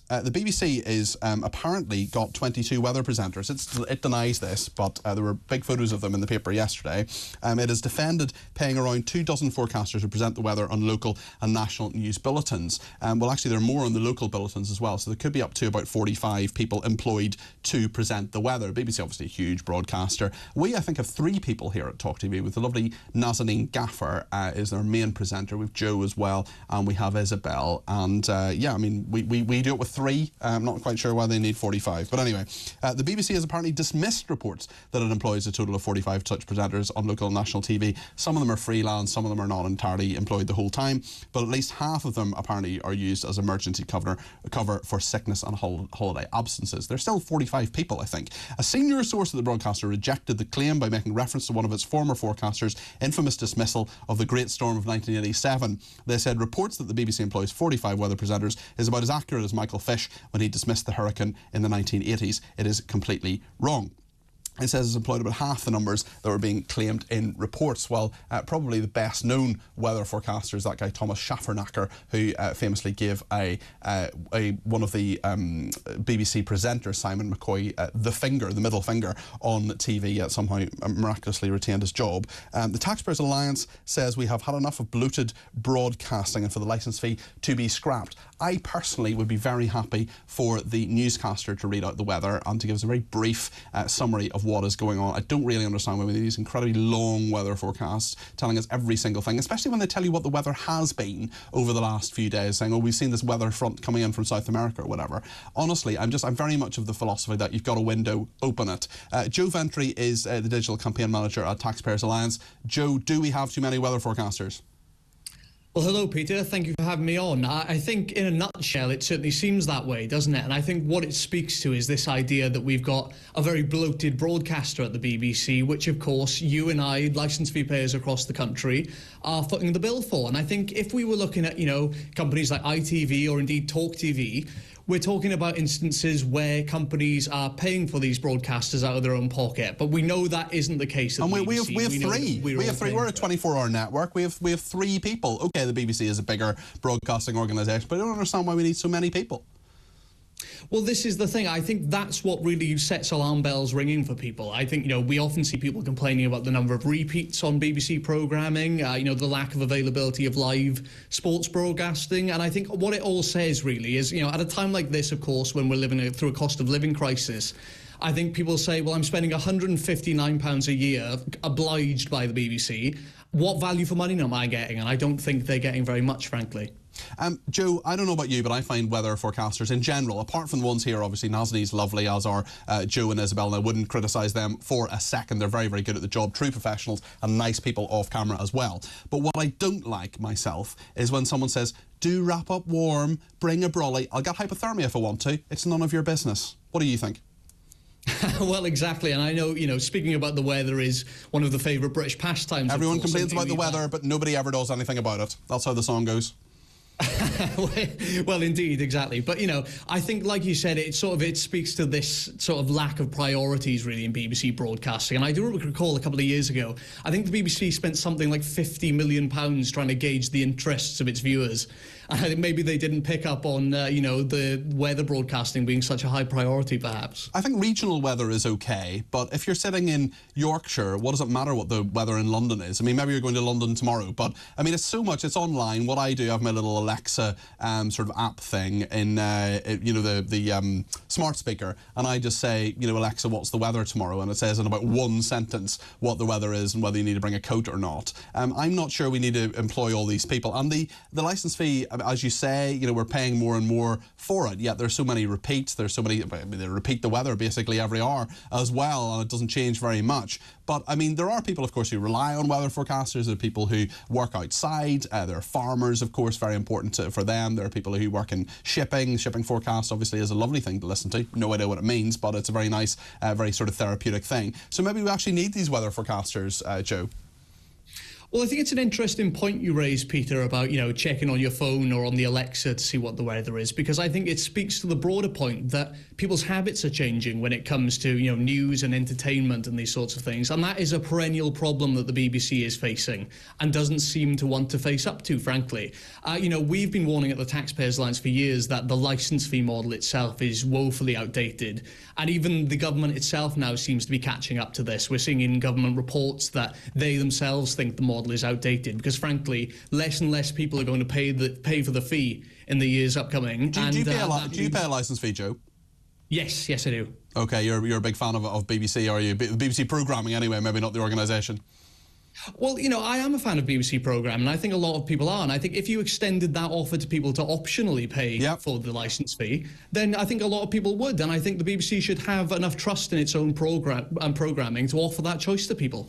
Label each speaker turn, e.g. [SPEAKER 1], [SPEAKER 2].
[SPEAKER 1] the BBC is apparently got 22 weather presenters. It denies this, but there were big photos of them in the paper yesterday. It has defended paying around 2 dozen forecasters to present the weather on local and national news bulletins. Well, actually, there are more on the local bulletins as well, so there could be up to about 45 people employed to present the weather. BBC, obviously a huge broadcaster. We, I think, have 3 people here at talkTV, with the lovely Nazanin Gaffer is their main presenter. We've Joe as well, and we have Isabel. And yeah, I mean, we do it with 3. I'm not quite sure why they need 45. But anyway, the BBC has apparently dismissed reports that it employs a total of 45 such presenters on local and national TV. Some of them are freelance, some of them are not entirely employed the whole time, but at least half of them apparently are used as emergency cover for sickness and holiday absences. There's still 45 people, I think. A senior source of the broadcaster rejected the claim by making reference to one of its former forecasters' infamous dismissal of the Great Storm of 1987. They said reports that the BBC employs 45 weather presenters is about as accurate as Michael Fish when he dismissed the hurricane in the 1980s. It is completely wrong. It says it's employed about half the numbers that were being claimed in reports. Well, probably the best known weather forecaster is that guy Thomas Schaffernacker, who famously gave one of the BBC presenters, Simon McCoy, the middle finger on TV, yet somehow miraculously retained his job. The Taxpayers Alliance says we have had enough of bloated broadcasting and for the licence fee to be scrapped. I personally would be very happy for the newscaster to read out the weather and to give us a very brief summary of what is going on. I don't really understand why we need these incredibly long weather forecasts telling us every single thing, especially when they tell you what the weather has been over the last few days, saying, oh, we've seen this weather front coming in from South America or whatever. Honestly, I'm very much of the philosophy that you've got a window, open it. Joe Ventry is the digital campaign manager at Taxpayers Alliance. Joe, do we have too many weather forecasters?
[SPEAKER 2] Well, hello, Peter. Thank you for having me on. I think in a nutshell, it certainly seems that way, doesn't it? And I think what it speaks to is this idea that we've got a very bloated broadcaster at the BBC, which, of course, you and I, licence fee payers across the country, are footing the bill for. And I think if we were looking at, companies like ITV or indeed talkTV, we're talking about instances where companies are paying for these broadcasters out of their own pocket, but we know that isn't the case at the BBC.
[SPEAKER 1] We have 3. We have 3. We're a 24-hour network. We have 3 people. Okay, the BBC is a bigger broadcasting organisation, but I don't understand why we need so many people.
[SPEAKER 2] Well, this is the thing. I think that's what really sets alarm bells ringing for people. I think, we often see people complaining about the number of repeats on BBC programming, the lack of availability of live sports broadcasting. And I think what it all says really is, at a time like this, of course, when we're living through a cost of living crisis, I think people say, well, I'm spending £159 a year, obliged by the BBC. What value for money am I getting? And I don't think they're getting very much, frankly.
[SPEAKER 1] Joe, I don't know about you, but I find weather forecasters in general, apart from the ones here, obviously Nazanin's lovely, as are Joe and Isabel, and I wouldn't criticise them for a second. They're very, very good at the job, true professionals and nice people off camera as well. But what I don't like myself is when someone says, do wrap up warm, bring a brolly, I'll get hypothermia if I want to. It's none of your business. What do you think?
[SPEAKER 2] Well, exactly, and I know, speaking about the weather is one of the favourite British pastimes.
[SPEAKER 1] Everyone complains about the weather, but nobody ever does anything about it. That's how the song goes.
[SPEAKER 2] Well, indeed, exactly. But, I think, like you said, it speaks to this sort of lack of priorities, really, in BBC broadcasting. And I do recall a couple of years ago, I think the BBC spent something like £50 million trying to gauge the interests of its viewers. And I think maybe they didn't pick up on, the weather broadcasting being such a high priority, perhaps.
[SPEAKER 1] I think regional weather is okay, but if you're sitting in Yorkshire, what does it matter what the weather in London is? I mean, maybe you're going to London tomorrow, but, I mean, it's online. What I do, I have my little Alexa sort of app thing in, the smart speaker, and I just say, Alexa, what's the weather tomorrow? And it says in about one sentence what the weather is and whether you need to bring a coat or not. I'm not sure we need to employ all these people. And the licence fee, as you say, we're paying more and more for it, yet there's so many repeats, they repeat the weather basically every hour as well, and it doesn't change very much. But, I mean, there are people, of course, who rely on weather forecasters. There are people who work outside. There are farmers, of course, very important for them. There are people who work in shipping. Shipping forecast, obviously, is a lovely thing to listen to. No idea what it means, but it's a very nice, very sort of therapeutic thing. So maybe we actually need these weather forecasters, Joe.
[SPEAKER 2] Well, I think it's an interesting point you raised, Peter, about, checking on your phone or on the Alexa to see what the weather is, because I think it speaks to the broader point that people's habits are changing when it comes to, news and entertainment and these sorts of things. And that is a perennial problem that the BBC is facing and doesn't seem to want to face up to, frankly. We've been warning at the Taxpayers Alliance for years that the licence fee model itself is woefully outdated. And even the government itself now seems to be catching up to this. We're seeing in government reports that they themselves think the model is outdated because, frankly, less and less people are going to pay for the fee in the years upcoming.
[SPEAKER 1] Do you pay a licence fee, Joe?
[SPEAKER 2] Yes, I do.
[SPEAKER 1] Okay, you're a big fan of BBC, are you? BBC programming anyway, maybe not the organisation.
[SPEAKER 2] Well, I am a fan of BBC programming, and I think a lot of people are. And I think if you extended that offer to people to optionally pay for the licence fee, then I think a lot of people would. And I think the BBC should have enough trust in its own programming to offer that choice to people.